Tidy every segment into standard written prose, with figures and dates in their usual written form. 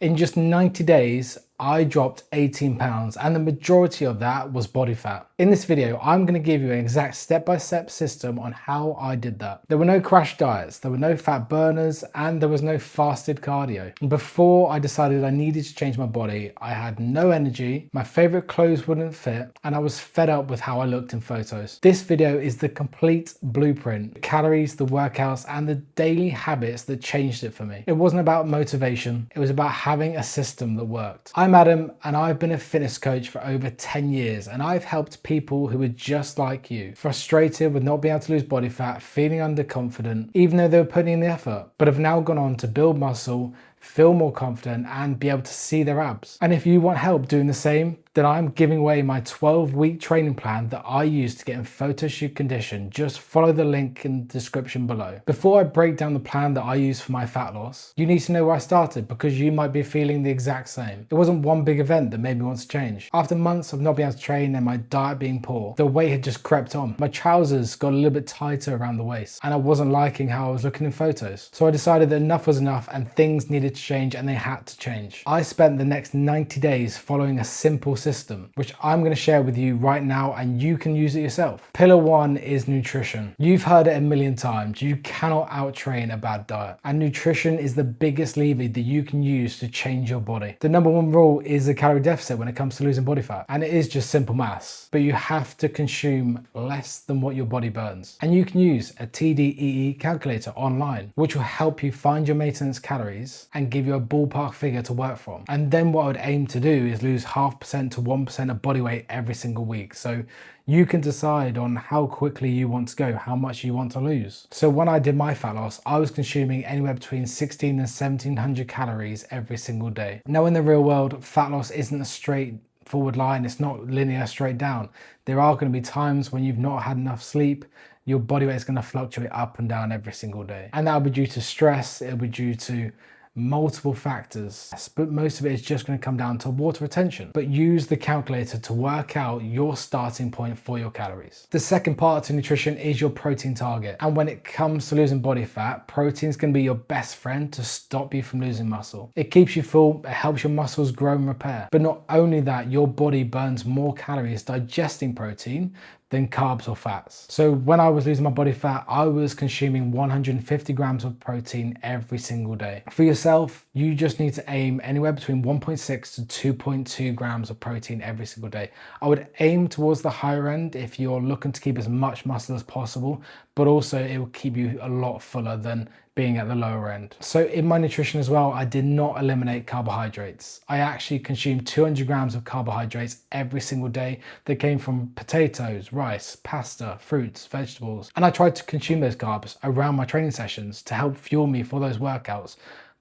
In just 90 days, I dropped 18 pounds and the majority of that was body fat. In this video, I'm going to give you an exact step-by-step system on how I did that. There were no crash diets, there were no fat burners, and there was no fasted cardio. Before I decided I needed to change my body, I had no energy, my favorite clothes wouldn't fit, and I was fed up with how I looked in photos. This video is the complete blueprint, the calories, the workouts, and the daily habits that changed it for me. It wasn't about motivation, it was about having a system that worked. I'm Adam and I've been a fitness coach for over 10 years and I've helped people who are just like you, frustrated with not being able to lose body fat, feeling underconfident, even though they were putting in the effort, but have now gone on to build muscle, feel more confident and be able to see their abs. And if you want help doing the same, then I'm giving away my 12-week training plan that I use to get in photo shoot condition. Just follow the link in the description below. Before I break down the plan that I use for my fat loss, you need to know where I started because you might be feeling the exact same. It wasn't one big event that made me want to change. After months of not being able to train and my diet being poor, the weight had just crept on. My trousers got a little bit tighter around the waist and I wasn't liking how I was looking in photos. So I decided that enough was enough and things needed to change, and they had to change. I spent the next 90 days following a simple system, which I'm going to share with you right now and you can use it yourself. Pillar one is nutrition. You've heard it a million times. You cannot out-train a bad diet. And nutrition is the biggest lever that you can use to change your body. The number one rule is a calorie deficit when it comes to losing body fat. And it is just simple maths, but you have to consume less than what your body burns. And you can use a TDEE calculator online, which will help you find your maintenance calories and give you a ballpark figure to work from. And then what I would aim to do is lose 0.5% to 1% of body weight every single week. So you can decide on how quickly you want to go, how much you want to lose. So when I did my fat loss, I was consuming anywhere between 16 and 1700 calories every single day. Now in the real world, fat loss isn't a straight forward line. It's not linear straight down. There are going to be times when you've not had enough sleep. Your body weight is going to fluctuate up and down every single day. And that'll be due to stress. It'll be due to multiple factors, but most of it is just going to come down to water retention. But use the calculator to work out your starting point for your calories. The second part to nutrition is your protein target. And when it comes to losing body fat, protein is going to be your best friend to stop you from losing muscle. It keeps you full, it helps your muscles grow and repair. But not only that, your body burns more calories digesting protein than carbs or fats. So when I was losing my body fat, I was consuming 150 grams of protein every single day. For yourself, you just need to aim anywhere between 1.6 to 2.2 grams of protein every single day. I would aim towards the higher end if you're looking to keep as much muscle as possible, but also it will keep you a lot fuller than being at the lower end. So in my nutrition as well, I did not eliminate carbohydrates. I actually consumed 200 grams of carbohydrates every single day that came from potatoes, rice, pasta, fruits, vegetables. And I tried to consume those carbs around my training sessions to help fuel me for those workouts.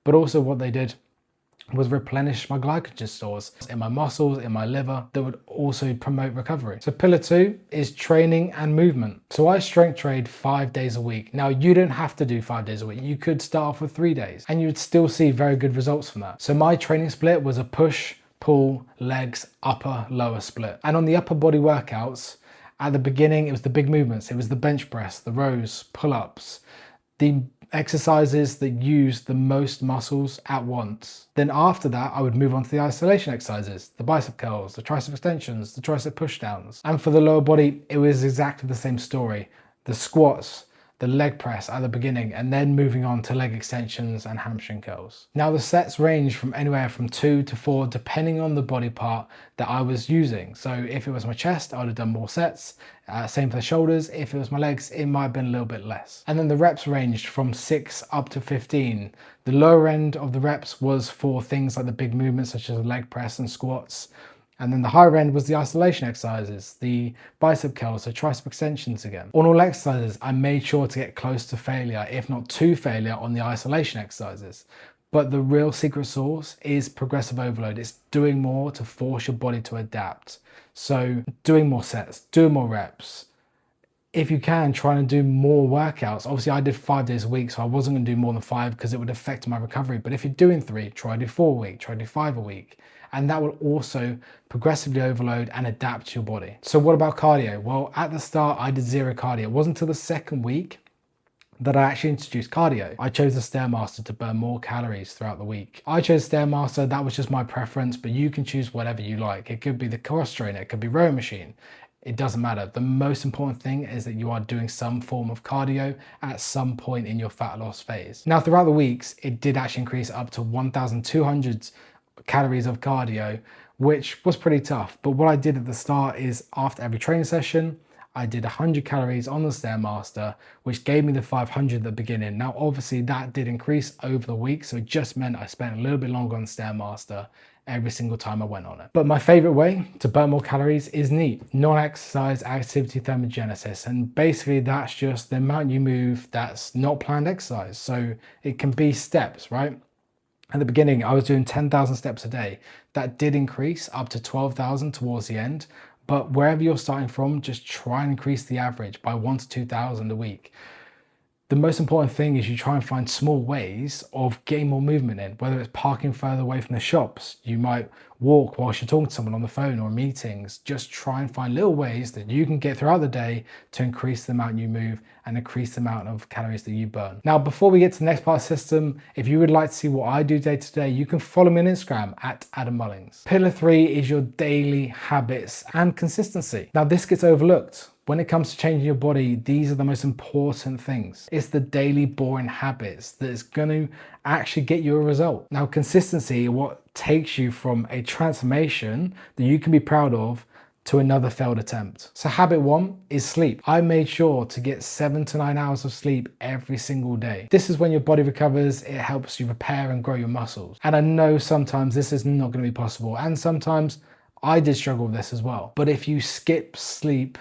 But also what they did was replenish my glycogen stores in my muscles, in my liver, that would also promote recovery. So pillar two is training and movement. So I strength trained 5 days a week. Now you don't have to do 5 days a week. You could start off with 3 days and you would still see very good results from that. So my training split was a push, pull, legs, upper, lower split. And on the upper body workouts, at the beginning, it was the big movements. It was the bench press, the rows, pull-ups, the exercises that use the most muscles at once. Then after that, I would move on to the isolation exercises, the bicep curls, the tricep extensions, the tricep pushdowns. And for the lower body, it was exactly the same story. The squats, the leg press at the beginning, and then moving on to leg extensions and hamstring curls. Now the sets range from anywhere from 2 to 4, depending on the body part that I was using. So if it was my chest, I would have done more sets. Same for the shoulders. If it was my legs, it might have been a little bit less. And then the reps ranged from 6 up to 15. The lower end of the reps was for things like the big movements such as leg press and squats. And then the higher end was the isolation exercises, the bicep curls, the tricep extensions again. On all exercises, I made sure to get close to failure, if not to failure, on the isolation exercises. But the real secret sauce is progressive overload. It's doing more to force your body to adapt. So doing more sets, doing more reps. If you can, try and do more workouts. Obviously, I did 5 days a week, so I wasn't going to do more than 5 because it would affect my recovery. But if you're doing 3, try to do 4 a week, try to do 5 a week. And that will also progressively overload and adapt your body. So what about cardio? Well, at the start, I did 0 cardio. It wasn't until the second week that I actually introduced cardio. I chose the Stairmaster to burn more calories throughout the week. I chose Stairmaster, that was just my preference, but you can choose whatever you like. It could be the cross trainer, it could be rowing machine. It doesn't matter. The most important thing is that you are doing some form of cardio at some point in your fat loss phase. Now, throughout the weeks, it did actually increase up to 1,200 calories of cardio, which was pretty tough. But what I did at the start is after every training session, I did 100 calories on the Stairmaster, which gave me the 500 at the beginning. Now, obviously that did increase over the week, so it just meant I spent a little bit longer on Stairmaster every single time I went on it. But my favorite way to burn more calories is NEAT, non-exercise activity thermogenesis. And basically that's just the amount you move that's not planned exercise. So it can be steps, right? At the beginning, I was doing 10,000 steps a day. That did increase up to 12,000 towards the end. But wherever you're starting from, just try and increase the average by 1 to 2,000 a week. The most important thing is you try and find small ways of getting more movement in, whether it's parking further away from the shops. You might walk whilst you're talking to someone on the phone or meetings. Just try and find little ways that you can get throughout the day to increase the amount you move and increase the amount of calories that you burn. Now, before we get to the next part of the system, if you would like to see what I do day to day, you can follow me on Instagram at Adam Mullings. Pillar 3 is your daily habits and consistency. Now, this gets overlooked. When it comes to changing your body, these are the most important things. It's the daily boring habits that is going to actually get you a result. Now, consistency, what takes you from a transformation that you can be proud of to another failed attempt. So habit 1 is sleep. I made sure to get 7 to 9 hours of sleep every single day. This is when your body recovers, it helps you repair and grow your muscles. And I know sometimes this is not going to be possible, and sometimes I did struggle with this as well. But if you skip sleep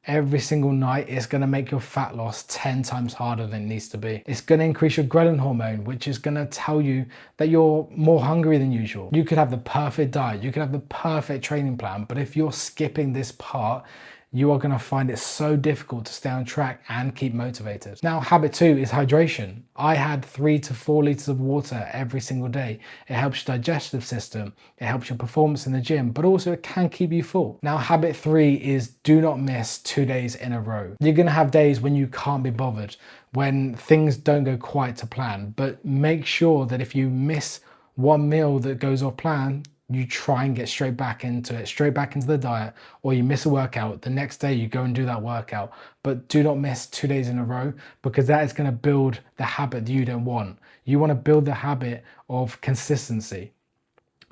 every single night, it's going to make your fat loss 10 times harder than it needs to be. It's going to increase your ghrelin hormone, which is going to tell you that you're more hungry than usual. You could have the perfect diet, you could have the perfect training plan, but if you're skipping this part, you are going to find it so difficult to stay on track and keep motivated. Now, habit 2 is hydration. I had 3 to 4 liters of water every single day. It helps your digestive system, it helps your performance in the gym, but also it can keep you full. Now, habit 3 is do not miss 2 days in a row. You're going to have days when you can't be bothered, when things don't go quite to plan, but make sure that if you miss one meal that goes off plan, you try and get straight back into it, straight back into the diet, or you miss a workout, the next day you go and do that workout. But do not miss 2 days in a row, because that is going to build the habit that you don't want. You want to build the habit of consistency.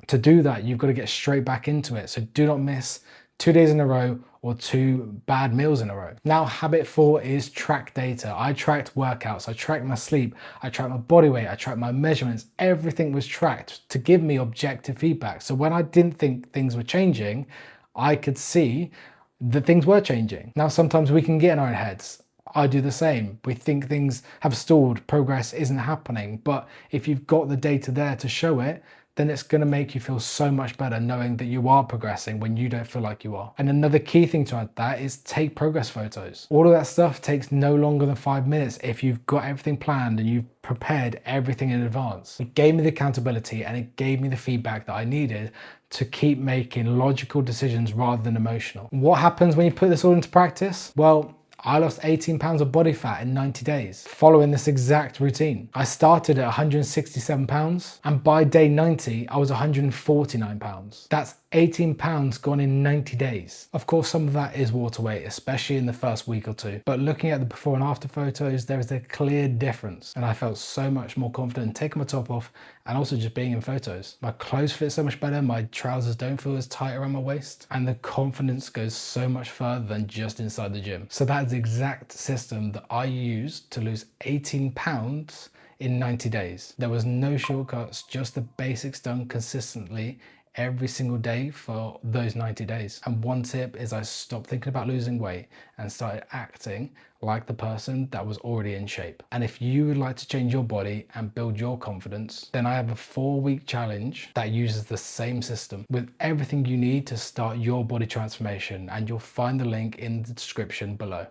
To do that, you've got to get straight back into it. So do not miss 2 days in a row or 2 bad meals in a row. Now, habit 4 is track data. I tracked workouts, I tracked my sleep, I tracked my body weight, I tracked my measurements. Everything was tracked to give me objective feedback. So when I didn't think things were changing, I could see that things were changing. Now, sometimes we can get in our own heads. I do the same. We think things have stalled, progress isn't happening. But if you've got the data there to show it, then it's going to make you feel so much better knowing that you are progressing when you don't feel like you are. And another key thing to add that is take progress photos. All of that stuff takes no longer than 5 minutes if you've got everything planned and you've prepared everything in advance. It gave me the accountability and it gave me the feedback that I needed to keep making logical decisions rather than emotional. What happens when you put this all into practice? Well, I lost 18 pounds of body fat in 90 days following this exact routine. I started at 167 pounds and by day 90, I was 149 pounds. That's 18 pounds gone in 90 days. Of course, some of that is water weight, especially in the first week or two. But looking at the before and after photos, there is a clear difference. And I felt so much more confident taking my top off and also just being in photos. My clothes fit so much better. My trousers don't feel as tight around my waist. And the confidence goes so much further than just inside the gym. So that is the exact system that I used to lose 18 pounds in 90 days. There was no shortcuts, just the basics done consistently every single day for those 90 days. And one tip is I stopped thinking about losing weight and started acting like the person that was already in shape. And if you would like to change your body and build your confidence, then I have a 4-week challenge that uses the same system with everything you need to start your body transformation, and you'll find the link in the description below.